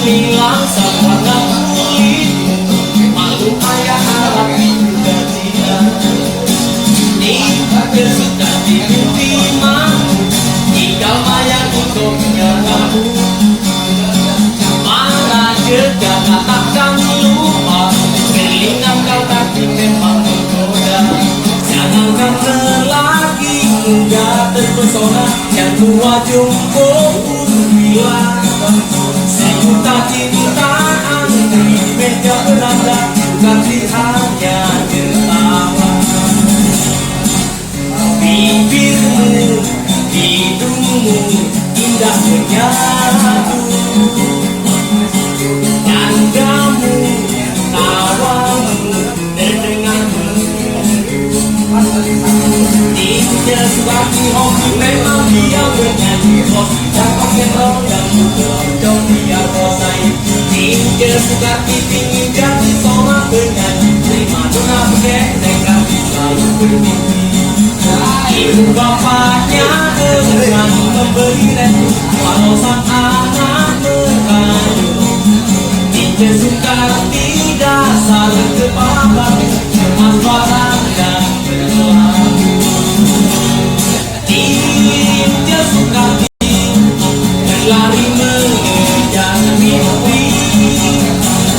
gemilang sangat pulih, malu ayah harap juga tidak. Nikah sudah diterima, tinggal bayar untuknya kamu. Mana juga katakan lupa, kelingan kau tapi memang menggoda. Jangankan lelaki muda terpesona, yang tua jumbo pun bilang sejuta cintaan di meja beranda, bukan hanya ketawa. Bibirmu, hidungmu indah menyatu, dandamu, tawamu terdengar. Dia seperti hobi, memang dia bernyanyi bos, dan pakai rock dan dong dia bosai. Dia seperti tinggi jadi seorang penyanyi, terima dona bergesekan selalu bermimpi. Ibu bapaknya dengan memberi restu, walau sang anak merayu. Dia suka tidak saling kepabat, kemanfaatan dan berlalu. Dia suka berlari mengejar mimpi,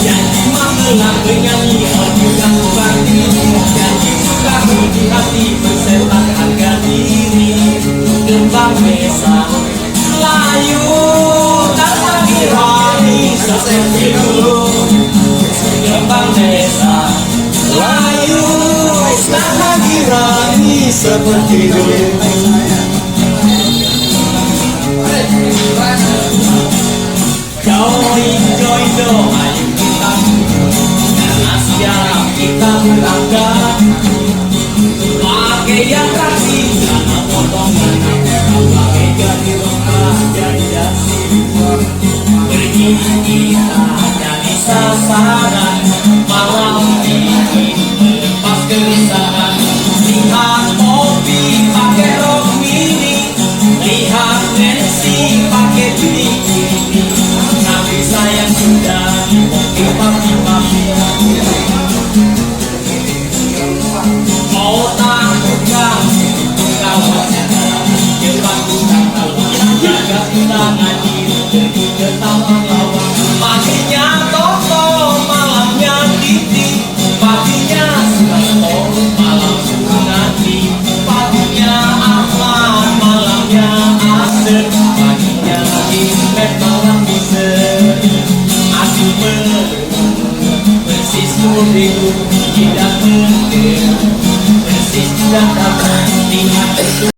janji mengenang menyanyi bukan berarti, janji suka di hati bersetan harga diri. Kembang desa layu tak lagi rani seperti dulu. Kembang desa layu tak lagi rani seperti dulu. Join dong, ayo kita karena siap kita berangkat. Pakai yang kasih karena potongan, pakai jadi lengkap jadi dasi. Pergi kita jadi sasaran, malam ini melepas keresahan. Lihat Opi pakai rok mini, lihat Nancy pakai bikini. Tapi saya sudah di papi-papi. Mau takut kamu kawannya, cepat bukan kawan, jaga undangan diri pergi ke taman lawan. Paginya Toto, malamnya Titi, paginya Sukarto, malam Sunati, paginya Ahmad, malamnya Asep, paginya Imret, malam Miser. Asyik persis muriku tidak mungkin, persis tidak dapat lihat itu.